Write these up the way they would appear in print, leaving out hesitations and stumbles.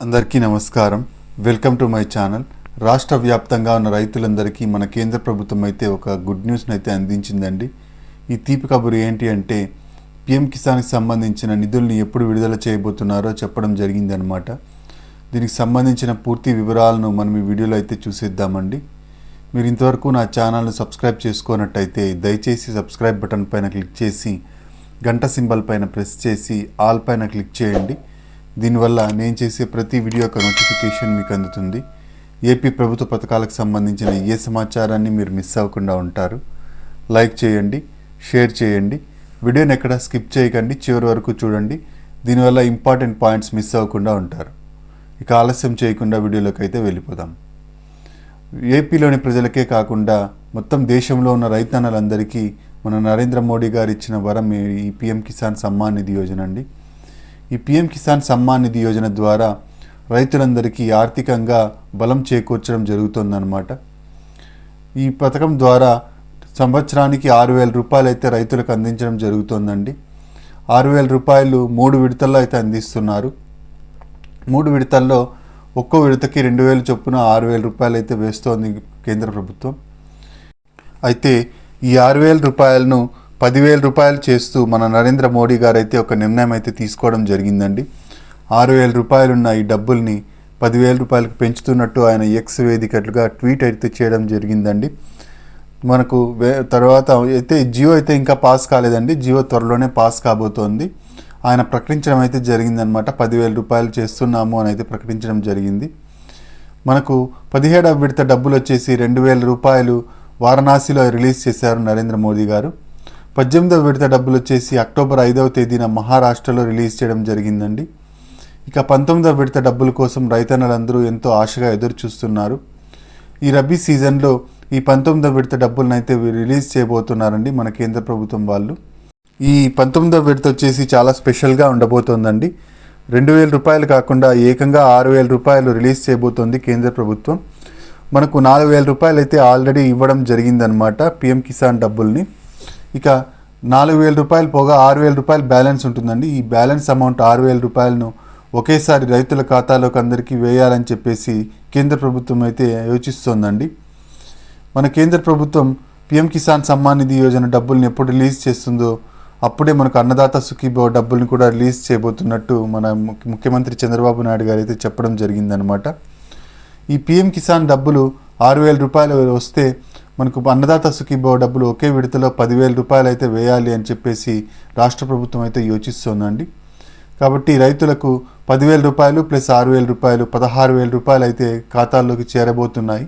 అందరికీ నమస్కారం. Welcome to my channel. రాష్ట్ర వ్యాప్తంగా ఉన్న రైతులందరికీ మన కేంద్ర ప్రభుత్వం అయితే ఒక గుడ్ న్యూస్ని అయితే అందించిందండి. ఈ తీపి కబురు ఏంటి అంటే పిఎం కిసాన్కి సంబంధించిన నిధుల్ని ఎప్పుడు విడుదల చేయబోతున్నారో చెప్పడం జరిగిందనమాట. దీనికి సంబంధించిన పూర్తి వివరాలను మనం ఈ వీడియోలో అయితే చూసేద్దామండి. మీరు ఇంతవరకు నా ఛానల్ను సబ్స్క్రైబ్ చేసుకున్నట్టయితే దయచేసి సబ్స్క్రైబ్ బటన్ పైన క్లిక్ చేసి గంట సింబల్ పైన ప్రెస్ చేసి ఆల్ పైన క్లిక్ చేయండి. దీనివల్ల నేను చేసే ప్రతి వీడియో యొక్క నోటిఫికేషన్ మీకు అందుతుంది. ఏపీ ప్రభుత్వ పథకాలకు సంబంధించిన ఏ సమాచారాన్ని మీరు మిస్ అవ్వకుండా ఉంటారు. లైక్ చేయండి, షేర్ చేయండి, వీడియోని ఎక్కడ స్కిప్ చేయకండి, చివరి వరకు చూడండి. దీనివల్ల ఇంపార్టెంట్ పాయింట్స్ మిస్ అవ్వకుండా ఉంటారు. ఇక ఆలస్యం చేయకుండా వీడియోలోకి అయితే వెళ్ళిపోదాం. ఏపీలోని ప్రజలకే కాకుండా మొత్తం దేశంలో ఉన్న రైతన్నలందరికీ మన నరేంద్ర మోడీ గారు ఇచ్చిన వరం ఈ పిఎం కిసాన్ సమ్మాన్ నిధి యోజన అండి. ఈ పిఎం కిసాన్ సమ్మాన్ నిధి యోజన ద్వారా రైతులందరికీ ఆర్థికంగా బలం చేకూర్చడం జరుగుతుందన్నమాట. ఈ పథకం ద్వారా సంవత్సరానికి 6,000 రూపాయలు అయితే రైతులకు అందించడం జరుగుతుందండి. 6,000 రూపాయలు 3 విడతల్లో అయితే అందిస్తున్నారు. 3 విడతల్లో ఒక్కో విడతకి 2,000 చొప్పున 6,000 రూపాయలు అయితే వేస్తోంది కేంద్ర ప్రభుత్వం. అయితే ఈ 6,000 రూపాయలను 10,000 రూపాయలు చేస్తూ మన నరేంద్ర మోడీ గారు అయితే ఒక నిర్ణయం అయితే తీసుకోవడం జరిగిందండి. 6,000 రూపాయలున్న ఈ డబ్బుల్ని 10,000 రూపాయలకు పెంచుతున్నట్టు ఆయన ఎక్స్ వేదికలుగా ట్వీట్ అయితే చేయడం జరిగిందండి. మనకు తర్వాత అయితే జియో అయితే ఇంకా పాస్ కాలేదండి. జియో త్వరలోనే పాస్ కాబోతోంది. ఆయన ప్రకటించడం అయితే జరిగిందనమాట. 10,000 రూపాయలు చేస్తున్నాము అని అయితే ప్రకటించడం జరిగింది. మనకు 17వ విడత డబ్బులు వచ్చేసి 2,000 రూపాయలు వారణాసిలో రిలీజ్ చేశారు నరేంద్ర మోదీ గారు. 18వ విడత డబ్బులు వచ్చేసి అక్టోబర్ 5వ తేదీన మహారాష్ట్రలో రిలీజ్ చేయడం జరిగిందండి. ఇక 19వ విడత డబ్బుల కోసం రైతన్నలందరూ ఎంతో ఆశగా ఎదురు చూస్తున్నారు. ఈ రబీ సీజన్లో ఈ 19వ విడత డబ్బులను అయితే రిలీజ్ చేయబోతున్నారండి మన కేంద్ర ప్రభుత్వం వాళ్ళు. ఈ 19వ విడత వచ్చేసి చాలా స్పెషల్గా ఉండబోతోందండి. 2,000 రూపాయలు కాకుండా ఏకంగా 6,000 రూపాయలు రిలీజ్ చేయబోతోంది కేంద్ర ప్రభుత్వం. మనకు 4,000 రూపాయలు అయితే ఆల్రెడీ ఇవ్వడం జరిగిందనమాట పిఎం కిసాన్ డబ్బుల్ని. ఇక 4,000 రూపాయలు పోగా 6,000 రూపాయలు బ్యాలెన్స్ ఉంటుందండి. ఈ బ్యాలెన్స్ అమౌంట్ 6,000 రూపాయలను ఒకేసారి రైతుల ఖాతాలోకి అందరికీ వేయాలని చెప్పేసి కేంద్ర ప్రభుత్వం అయితే యోచిస్తోందండి. మన కేంద్ర ప్రభుత్వం పిఎం కిసాన్ సమ్మాన్ నిధి యోజన డబ్బుల్ని ఎప్పుడు రిలీజ్ చేస్తుందో అప్పుడే మనకు అన్నదాత సుఖీభవ డబ్బుల్ని కూడా రిలీజ్ చేయబోతున్నట్టు మన ముఖ్యమంత్రి చంద్రబాబు నాయుడు గారు అయితే చెప్పడం జరిగిందనమాట. ఈ పిఎం కిసాన్ డబ్బులు 6,000 రూపాయలు వస్తే మనకు అన్నదాత సుఖీభవ డబ్బులు ఒకే విడతలో 10,000 రూపాయలు అయితే వేయాలి అని చెప్పేసి రాష్ట్ర ప్రభుత్వం అయితే యోచిస్తోందండి. కాబట్టి రైతులకు 10,000 రూపాయలు ప్లస్ 6,000 రూపాయలు 16,000 రూపాయలు అయితే ఖాతాల్లోకి చేరబోతున్నాయి.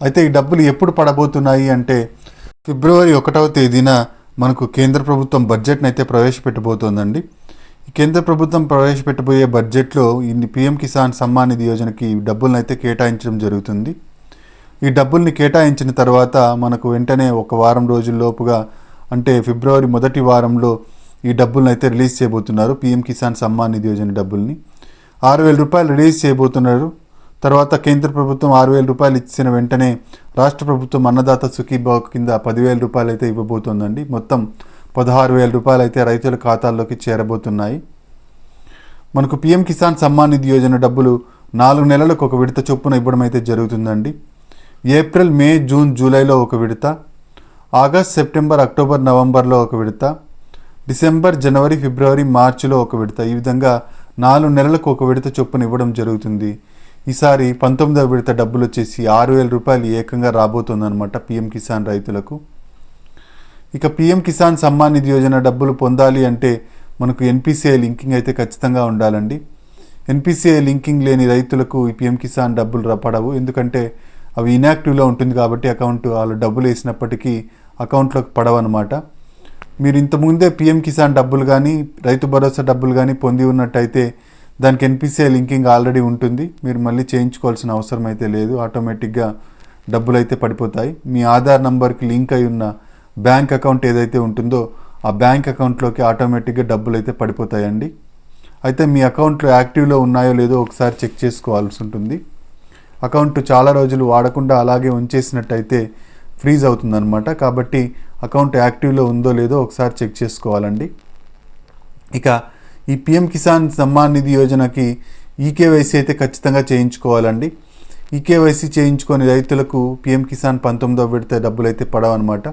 అయితే ఈ డబ్బులు ఎప్పుడు పడబోతున్నాయి అంటే ఫిబ్రవరి 1వ తేదీన మనకు కేంద్ర ప్రభుత్వం బడ్జెట్ని అయితే ప్రవేశపెట్టబోతోందండి. ఈ కేంద్ర ప్రభుత్వం ప్రవేశపెట్టబోయే బడ్జెట్లో ఈ పిఎం కిసాన్ సమ్మాన్ నిధి యోజనకి డబ్బులను అయితే కేటాయించడం జరుగుతుంది. ఈ డబ్బుల్ని కేటాయించిన తర్వాత మనకు వెంటనే ఒక వారం రోజుల్లోపుగా అంటే ఫిబ్రవరి మొదటి వారంలో ఈ డబ్బులను అయితే రిలీజ్ చేయబోతున్నారు. పిఎం కిసాన్ సమ్మాన్ నిధి యోజన డబ్బుల్ని 6,000 రూపాయలు రిలీజ్ చేయబోతున్నారు. తర్వాత కేంద్ర ప్రభుత్వం 6,000 రూపాయలు ఇచ్చిన వెంటనే రాష్ట్ర ప్రభుత్వం అన్నదాత సుఖీభవ కింద 10,000 రూపాయలు అయితే ఇవ్వబోతోందండి. మొత్తం 16,000 రూపాయలు అయితే రైతుల ఖాతాల్లోకి చేరబోతున్నాయి. మనకు పిఎం కిసాన్ సమ్మాన్ నిధి యోజన డబ్బులు 4 నెలలకు ఒక విడత చొప్పున ఇవ్వడం అయితే జరుగుతుందండి. ఏప్రిల్, మే, జూన్, జూలైలో ఒక విడత, ఆగస్ట్, సెప్టెంబర్, అక్టోబర్, నవంబర్లో ఒక విడత, డిసెంబర్, జనవరి, ఫిబ్రవరి, మార్చిలో ఒక విడత. ఈ విధంగా 4 నెలలకు ఒక విడత చొప్పున ఇవ్వడం జరుగుతుంది. ఈసారి 19వ విడత డబ్బులు వచ్చేసి 6,000 రూపాయలు ఏకంగా రాబోతుందన్నమాట పిఎం కిసాన్ రైతులకు. ఇక పిఎం కిసాన్ సమ్మాన్ నిధి యోజన డబ్బులు పొందాలి అంటే మనకు ఎన్పిసిఐ లింకింగ్ అయితే ఖచ్చితంగా ఉండాలండి. ఎన్పిసిఐ లింకింగ్ లేని రైతులకు ఈ పిఎం కిసాన్ డబ్బులు పడవు. ఎందుకంటే అవి ఇన్యాక్టివ్లో ఉంటుంది కాబట్టి అకౌంట్ వాళ్ళు డబ్బులు వేసినప్పటికీ అకౌంట్లోకి పడవన్నమాట. మీరు ఇంతకుముందే పిఎం కిసాన్ డబ్బులు కానీ రైతు భరోసా డబ్బులు కానీ పొంది ఉన్నట్టయితే దానికి ఎన్పిసిఐ లింకింగ్ ఆల్రెడీ ఉంటుంది. మీరు మళ్ళీ చేయించుకోవాల్సిన అవసరం అయితే లేదు. ఆటోమేటిక్గా డబ్బులు అయితే పడిపోతాయి. మీ ఆధార్ నంబర్కి లింక్ అయి ఉన్న బ్యాంక్ అకౌంట్ ఏదైతే ఉంటుందో ఆ బ్యాంక్ అకౌంట్లోకి ఆటోమేటిక్గా డబ్బులు అయితే పడిపోతాయండి. అయితే మీ అకౌంట్లో యాక్టివ్లో ఉన్నాయో లేదో ఒకసారి చెక్ చేసుకోవాల్సి ఉంటుంది. అకౌంట్ చాలా రోజులు వాడకుండా అలాగే ఉంచేసినట్టయితే ఫ్రీజ్ అవుతుందన్నమాట. కాబట్టి అకౌంట్ యాక్టివ్లో ఉందో లేదో ఒకసారి చెక్ చేసుకోవాలండి. ఇక ఈ పిఎం కిసాన్ సమ్మాన్ నిధి యోజనకి ఈకేవైసీ అయితే ఖచ్చితంగా చేయించుకోవాలండి. ఈకేవైసీ చేయించుకొని రైతులకు పిఎం కిసాన్ 19వ విడత డబ్బులు అయితే పడవన్నమాట.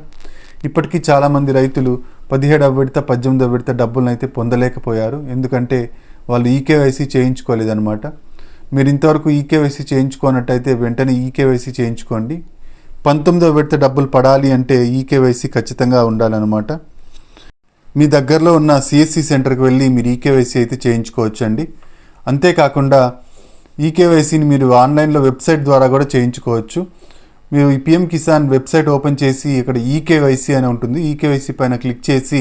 ఇప్పటికీ చాలామంది రైతులు 17వ విడత 18వ విడత డబ్బులను అయితే పొందలేకపోయారు. ఎందుకంటే వాళ్ళు ఈకేవైసీ చేయించుకోలేదన్నమాట. మీరు ఇంతవరకు ఈకేవైసీ చేయించుకున్నట్టయితే వెంటనే ఈకేవైసీ చేయించుకోండి. 19వ విడత డబ్బులు పడాలి అంటే ఈకేవైసీ ఖచ్చితంగా ఉండాలన్నమాట. మీ దగ్గరలో ఉన్న సిఎస్సి సెంటర్కి వెళ్ళి మీరు ఈకేవైసీ అయితే చేయించుకోవచ్చండి. అంతేకాకుండా ఈకేవైసీని మీరు ఆన్లైన్లో వెబ్సైట్ ద్వారా కూడా చేయించుకోవచ్చు. మీరు ఈ పిఎం కిసాన్ వెబ్సైట్ ఓపెన్ చేసి ఇక్కడ ఈకేవైసీ అని ఉంటుంది. ఈకేవైసీ పైన క్లిక్ చేసి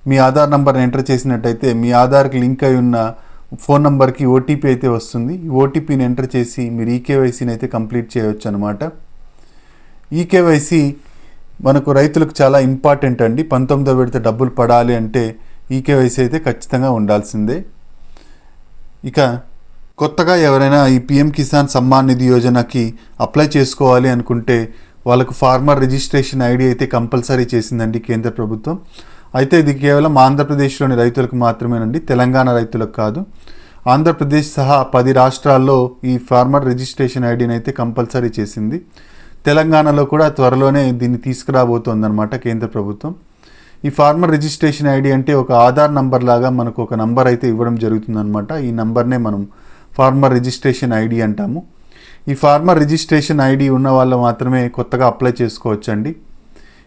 మీ ఆధార్ నంబర్ని ఎంటర్ చేసినట్టయితే మీ ఆధార్కి లింక్ అయి ఉన్న ఫోన్ నంబర్కి ఓటీపీ అయితే వస్తుంది. ఈ ఓటీపీని ఎంటర్ చేసి మీరు ఈకేవైసీని అయితే కంప్లీట్ చేయవచ్చు అనమాట. ఈకేవైసీ మనకు రైతులకు చాలా ఇంపార్టెంట్ అండి. 19వ విడత డబ్బులు పడాలి అంటే ఈకేవైసీ అయితే ఖచ్చితంగా ఉండాల్సిందే. ఇక కొత్తగా ఎవరైనా ఈ పిఎం కిసాన్ సమ్మాన్ నిధి యోజనకి అప్లై చేసుకోవాలి అనుకుంటే వాళ్ళకు ఫార్మర్ రిజిస్ట్రేషన్ ఐడి అయితే కంపల్సరీ చేసిందండి కేంద్ర ప్రభుత్వం. అయితే ఇది కేవలం ఆంధ్రప్రదేశ్లోని రైతులకు మాత్రమేనండి, తెలంగాణ రైతులకు కాదు. ఆంధ్రప్రదేశ్ సహా 10 రాష్ట్రాల్లో ఈ ఫార్మర్ రిజిస్ట్రేషన్ ఐడిని అయితే కంపల్సరీ చేసింది. తెలంగాణలో కూడా త్వరలోనే దీన్ని తీసుకురాబోతోందన్నమాట కేంద్ర ప్రభుత్వం. ఈ ఫార్మర్ రిజిస్ట్రేషన్ ఐడి అంటే ఒక ఆధార్ నంబర్ లాగా మనకు ఒక నంబర్ అయితే ఇవ్వడం జరుగుతుందన్నమాట. ఈ నంబర్నే మనం ఫార్మర్ రిజిస్ట్రేషన్ ఐడి అంటాము. ఈ ఫార్మర్ రిజిస్ట్రేషన్ ఐడి ఉన్న వాళ్ళు మాత్రమే కొత్తగా అప్లై చేసుకోవచ్చండి.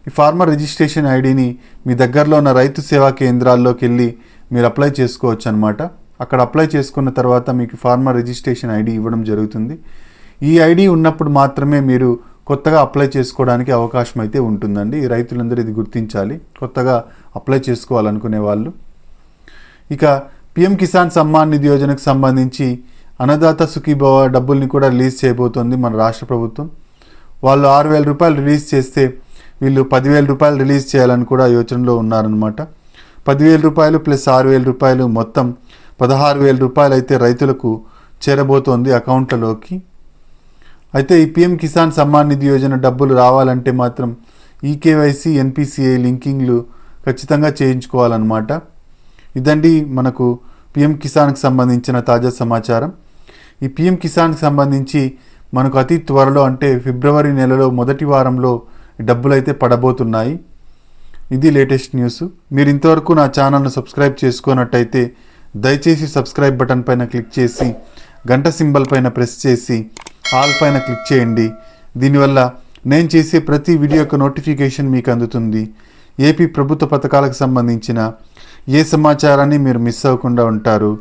ఈ ఫార్మర్ రిజిస్ట్రేషన్ ఐడిని మీ దగ్గరలో ఉన్న రైతు సేవా కేంద్రాల్లోకి వెళ్ళి మీరు అప్లై చేసుకోవచ్చు అనమాట. అక్కడ అప్లై చేసుకున్న తర్వాత మీకు ఫార్మర్ రిజిస్ట్రేషన్ ఐడి ఇవ్వడం జరుగుతుంది. ఈ ఐడి ఉన్నప్పుడు మాత్రమే మీరు కొత్తగా అప్లై చేసుకోవడానికి అవకాశం అయితే ఉంటుందండి. ఈ రైతులందరూ ఇది గుర్తించాలి, కొత్తగా అప్లై చేసుకోవాలనుకునే వాళ్ళు. ఇక పిఎం కిసాన్ సమ్మాన్ నిధి యోజనకు సంబంధించి అన్నదాత సుఖీభవ డబ్బుల్ని కూడా రిలీజ్ చేయబోతోంది మన రాష్ట్ర ప్రభుత్వం. వాళ్ళు 6,000 రూపాయలు రిలీజ్ చేస్తే వీళ్ళు 10,000 రూపాయలు రిలీజ్ చేయాలని కూడా యోచనలో ఉన్నారనమాట. 10,000 రూపాయలు ప్లస్ 6,000 రూపాయలు మొత్తం 16,000 రూపాయలు అయితే రైతులకు చేరబోతోంది అకౌంట్లలోకి. అయితే ఈ పిఎం కిసాన్ సమ్మాన్ నిధి యోజన డబ్బులు రావాలంటే మాత్రం ఈకేవైసీ ఎన్పిసిఐ లింకింగ్లు ఖచ్చితంగా చేయించుకోవాలన్నమాట. ఇదండి మనకు పిఎం కిసాన్కి సంబంధించిన తాజా సమాచారం. ఈ పిఎం కిసాన్కి సంబంధించి మనకు అతి త్వరలో అంటే ఫిబ్రవరి నెలలో మొదటి వారంలో డబ్బులు అయితే పడబోతున్నాయి. ఇది లేటెస్ట్ న్యూస్. మీరు ఇంతవరకు నా ఛానల్ను సబ్స్క్రైబ్ చేసుకున్నట్టయితే దయచేసి సబ్స్క్రైబ్ బటన్ పైన క్లిక్ చేసి గంట సింబల్ పైన ప్రెస్ చేసి ఆల్ పైన క్లిక్ చేయండి. దీనివల్ల నేను చేసే ప్రతి వీడియో యొక్క నోటిఫికేషన్ మీకు అందుతుంది. ఏపీ ప్రభుత్వ పథకాలకు సంబంధించిన ఏ సమాచారాన్ని మీరు మిస్ అవ్వకుండా ఉంటారు.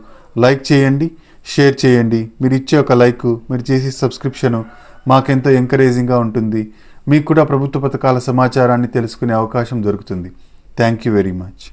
లైక్ చేయండి, షేర్ చేయండి. మీరు ఇచ్చే ఒక లైక్, మీరు చేసే సబ్స్క్రిప్షను మాకెంతో ఎంకరేజింగ్గా ఉంటుంది. మీకు కూడా ప్రభుత్వ పథకాల సమాచారాన్ని తెలుసుకునే అవకాశం దొరుకుతుంది. Thank you very much.